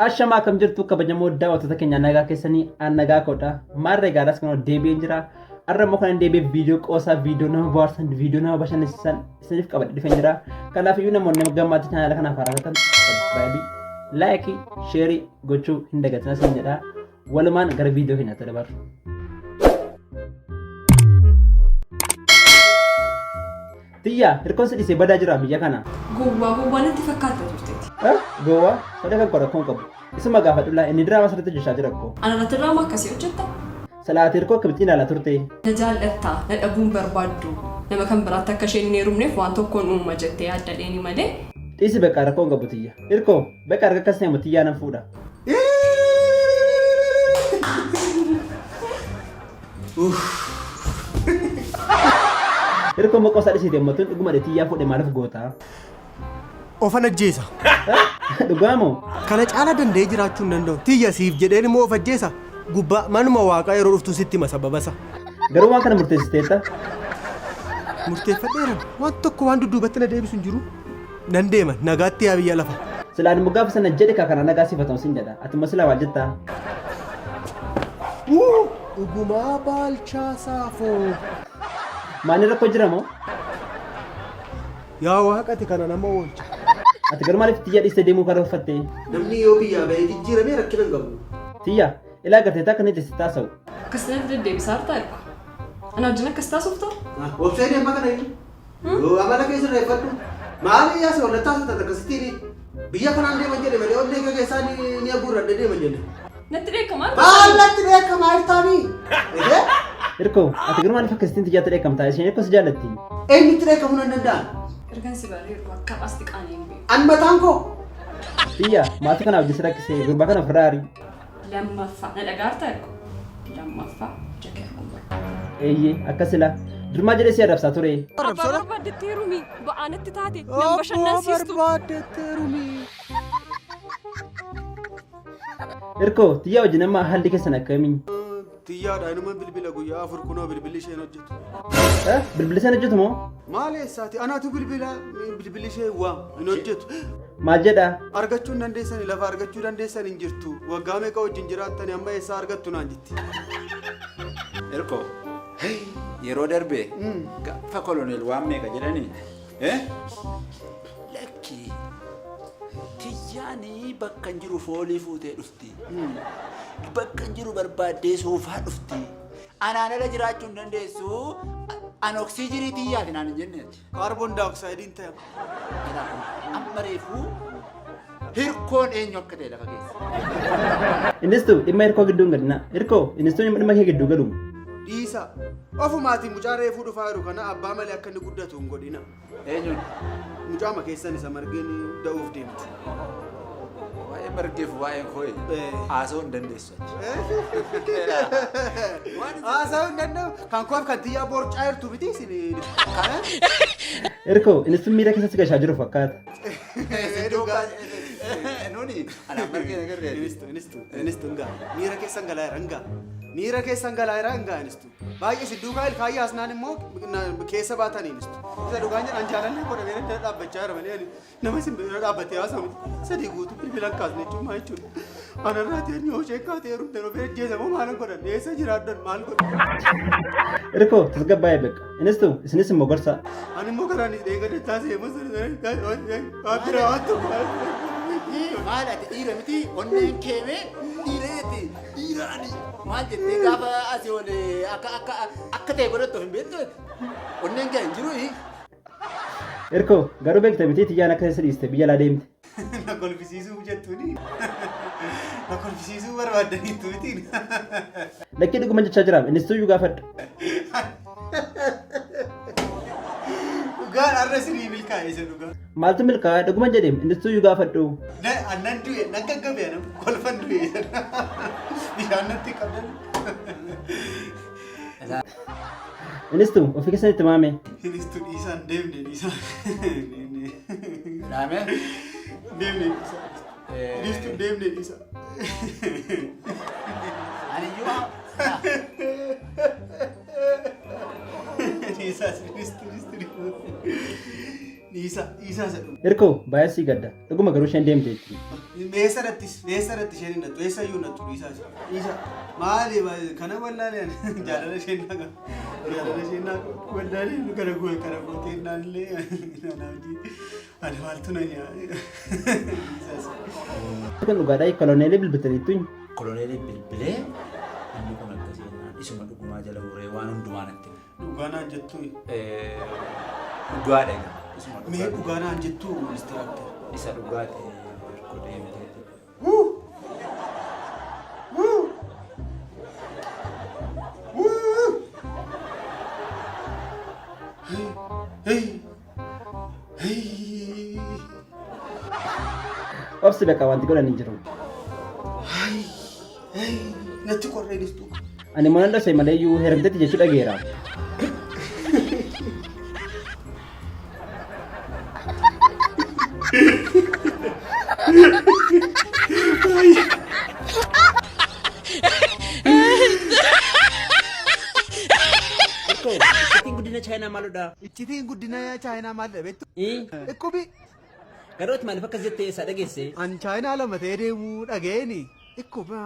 Ashama kam jirtu kabajamoo daawwattoota keenya nagaa keessanii nagaa koodha. Maarree gaaraas kan deebi'een jira. Arra immoo kan deebi'ee viidiyoo qoosaa viidiyoo nama bohaarsan viidiyoo nama bashannansiisan isiniif qabadhe dhufeen jira. Kanaafuu namoonni gammaatti chanaala kanaaf haaraa subscribe, like, share gochuu hin dagatinaa isin jedha. Walumaan gara viidiyoo keenyaatti dabarru. Tiyya hirkoon sidhisee badaa jira biyya kana. Gowwaan itti fakkaata turteeti. Gowwaa fedha kan qorakkoon qabu. Isuma gaafadhullaa inni diraamaa sirriitti hojjechaa jira akkoo. Ana irratti diraamaa akkasii hojjetta? Salaatii hirkoo akkamitti ilaalaa turte? Na jaallattaa, na dhabuun barbaaddu. Nama kan biraatti akka isheen hin heerumneef waan tokkoon uumama jettee yaaddadheeni malee. Dhiisi beekaa rakkoon qabu tiyya. Hirkoo beekaa harka akkas ta'e tiyyaa nan fuudha. Hirkoo maqaa isaa dhisiitee uummattuun dhuguma tiyyaa fuudhee maaliif goota? Ofan ajjeesa. Dhugaamoo? Kana caala danda'ee jiraachuu hin danda'u. Tiyya siif jedheen immoo of ajjeesa. Gubbaa manuma waaqaa yeroo dhuftu sitti hima sababasa. Garuu waan kana murteessiteetta? Murteeffadheera. Waan tokko waan dudduubatti na deebisu hin jiru. Nan deema nagaatti yaa biyya lafa. Silaan immoo gaafa sana jedhe kana nagaa siifatamu sin jedha. Ati immoo silaa maal jettaa? Dhugumaa baalchaa saafoo. Maani rakkoo jira moo? Yaa waaqati kana nama oolcha. Ati garuu maaliif tiyyaa dhiistee deemuu kana uffatte? Namni yoo biyyaa bahee jijjiiramee rakkina hin qabu. Tiyya ilaa gartee akka inni itti taasa'u. Akkasuma deddeebisaa hartaa erga. Ana wajjin akkas taasifta? Websaayidii amma kana inni. Yoo amala keessa reeffadhu. Maali yaa soolata taasifta akkasittiin biyya kanaan deeman jedhe malee ollee keessaa ni aguurradhe deeman jedhe. Natti beekamaa? Baallatti beekamaa jirtaanii. Hirkoo ati garuu maaliif akkasittiin tiyyaatti dheekkamtaa? Isheen akkas jaallatti. Eenyutti dheekkamuu nan danda'an? Ergan si baree ergu akka asxi qaanii hin beeku. An mataan koo. Tiyya maatii kanaaf jisi rakkisee gurbaa kana ofirraa arii. Lammaffaa na dhagaartaa ergu. Lammaffaa jakee arguu. Eeyyee akkasila. Durmaa jedhee si adabsaa ture. Barbaadettee rumii ba'aanatti taate nama bashannansiistu. Barbaadettee rumii. Hirkoo tiyyaa wajjin amma haalli keessan akkamii? Tiyyaadha inuma bilbila guyyaa afur kunoo bilbilli isheen hojjetu. Bilbilli isheen hojjetu moo? Maali eessaati? Anaatu bilbilli ishee waam hin hojjetu. Maal jedhaa? Argachuu hin dandeessani lafa argachuu dandeessan hin jirtu. Waggaa meeqa wajjin jiraattani amma eessaa argattu naan jetti. Hirkoo yeroo darbee gaafa koloneel waan meeqa jedhanii lakki tiyyaanii bakka hin jiru foolii fuutee dhufti. Bakka hin jiru barbaaddee soofaa dhufti. Anaan ala jiraachuu hin dandeessu. An oksijiinii tiyyaati naan hin jenneeti. Kaarboon daayoksaayidiin ta'e. Amma reefuu hirkoon eenyu akka ta'e lafa keessa. Innistu dhimma hirkoo gidduu hin gadina. Hirkoo innistu dhimma kee gidduu galu. Dhiisa. Ofumaatii mucaa reefuu dhufaa jiru kana abbaa malee akka inni guddatu hin godhina. Eenyuun? Mucaama keessan isa margeen da'uuf deemti. Waa'ee margeef waa'een koo'e haasa'uu hin dandeessu. Haasa'uu hin danda'u. Kan koof kan tiyyaa boorcaa jirtu miti isin. Hirkoo innistu miira keessatti gashaa jiru fakkaata. Nuni anaan margee nagarree. Inistu ngaa. Miira keessan galaa jira ngaa. Miira keessan galaa jira ngaa inistu. Baay'ee si duukaa ilkaayyaa asnaan immoo keessa baatanii inistu. Isa dhugaan jedhan jaalallee godhamee daldala dhaabbachaa jira malee nama isin bira dhaabbatee haasa'u miti. Sadii guutuu bilbilan kaasne jechuun jechuudha. Anarraa ta'een yoo ishee kaatee heerumte dhufee ajjeesamoo maalan godhan eessa jiraaddan maal godhan. Hirkoo tasgabbaa'ee beeka. Innistu isinis immoo gorsa. Ani immoo karaan eegale taasise immoo bira waan tokko. Maal ati dhiira miti onneen keemee dhiireeti dhiiraani maal jettee gaafa asii olee akka ta'e godhattu hin beektu onneen kee hin jiru. Hirkoo garuu beekta miti tiyyaan akka isa dhiiste biyya alaa deemte. Na kolfisiisuu jettuuni. Na kolfisiisuu barbaaddaniitu mitiin. Lakkii dhuguma jechaa jiraam innistuu iyyuu gaafadhu. Dhugaan har'a sirii milkaa'e isa dhugaa. Maaltu milkaa'aa dhuguma jedheem innistuu iyyuu gaafadhu. Annan du'e nan gaggabee nan kolfan du'e jedha. Bishaan natti qabdan. Innistuu ofii keessanitti maame. Innistuu dhiisaan deemne dhiisaan. Naame? Deemne dhiisaan. Innistuu deemne dhiisaan. Ani iyyuu Dhiisaan innistuu. Isa jedhu. Hirkoo baay'ee sii gadda. Dhuguma garuu isheen deemte jechuudha. Meesharatti isheen hin dhattu. Eessayyuu hin dhattu Isa. Maali kana wallaalee jaalala isheen naqa. Jaalala isheen naqa. Wallaalee kana gootee naallee ani maaltu na Kan dhugaadhaa koloneelee bilbiltaniittuun. Koloneelee bilbilee inni kun akkasii isuma dhugumaa jala uree waan hundumaa natti. Dhugaanaan jettu. Dhugaadha. Mee dhugaanaan jettu ministeeraatti. Isa dhugaadha. Hirkoo deemtee. Obsi beekaa wanti godhan hin jiru. Natti qorree dhistu. Ani mana dhasee malee iyyuu heerumteetti jechuu dhageera. Iccitiin guddina Chaayinaa maaludha? Iccitiin guddina Chaayinaa maal dhabeettu? Ikkubi. Garooti maaliif akkas jettee isaa dhageesse? An Chaayinaa lama ta'ee deemuu dhageeni. Ikkuba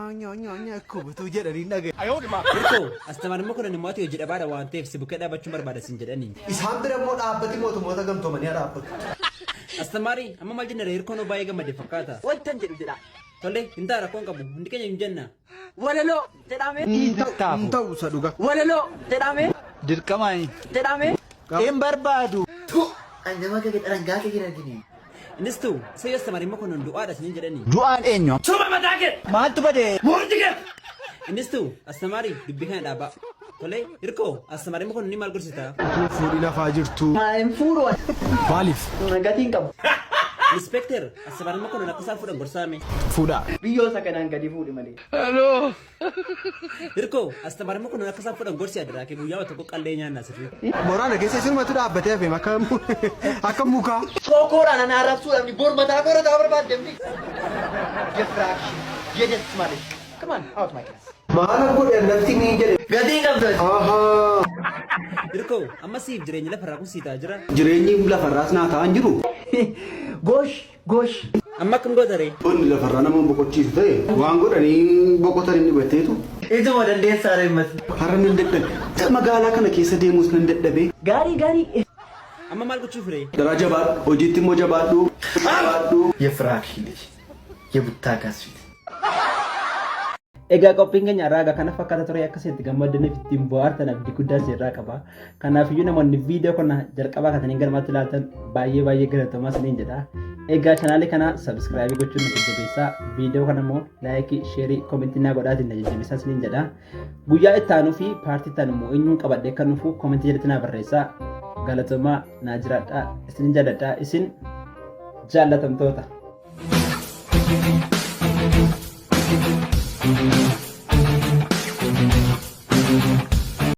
ikkubitu jedhanii dhagee. Hirkoo astamaar immoo kun immoo ati hojii dhabaadha waan ta'eef si bukkee dhaabachuu barbaada sin jedhanii. Isaan bira immoo dhaabbati mootummoota gamtoomanii dhaabbatu. Astamaari amma maal jenna hirkoon baay'ee gammade fakkaata. Wantan jedhu jedha. Tole hin ta'a rakkoon qabu hundi keenya hin jenna. Walaloo jedhame. Hin ta'u isa dhuga. Walaloo jedhame. Dirqamaani. Jedhame. Hin barbaadu. Ani nama kee dharangaa kee argini. Innis tu isa yoo astamaar immoo kun du'aadha sin jedhanii. Du'aan eenyu? Suba mataake! Maaltu badee? Murtige! Innis tu astamaari dubbii kana dhaabaa. Tole hirkoo astamaar immoo kun ni maal gorsita? Fuudhi lafaa jirtu. Hin fuudhu. Maaliif? Gatiin qabu. Inspekter astamaar immoo kun akka isaan fuudhan gorsaame. Fuudha. Biyyoota kanaan gadi fuudhi malee. Hirkoo astamaar immoo kun akka isaan fuudhan gorsi adda kee guyyaa tokko qallee nyaanna sirrii. Moraana keessa isinumatu dhaabbatee hafe akka mukaa. Sookoodhaan ana arrabsuudhaaf bor mataa korataa barbaadamti. Diffraction. Jedhes malee. Come on, out my class. Maala godhe lafti ni jedhe. Gatiin qabdu. Hirkoo amma siif jireenya lafarraa kun siitaa jira. Jireenyi lafarraas naa ta'an jiru. Gosh. Amma akkam gootaree? Wanni lafarraa nama boqochiisu ta'e waan godhanii boqotan inni batteetu. Ituma dandeessaa reemmatu. Har'a nan dadhabe. Magaalaa kana keessa deemus nan dadhabe. Gaarii. Amma maal gochuu firee? Daraa jabaadhu. Hojiitti immoo jabaadhu. Diffraction. Yebuttaa gaasuuti. Egaa qophiin keenya raaga kana fakkaata ture akkasitti gammadaniif ittiin bohaartan abdii guddaa sirraa qaba. Kanaaf iyyuu namoonni viidiyoo kana jalqabaa katanii galmatti ilaaltan baay'ee galatoomaa isiniin jedha. Egaa chaanaalii kana sabskiraaybii gochuun na jajjabeessaa. Viidiyoo kana immoo laayikii, sheerii, koomentii naa godhaatiin na jajjabeessaa isiniin jedha. Guyyaa itti aanuu fi paartii itti aanu immoo eenyuun qabadhee kan nuuf koomentii jalatti naa barreessaa. Galatoomaa naa jiraadhaa. Isin jaalladhaa. Isin jaallatamtoota.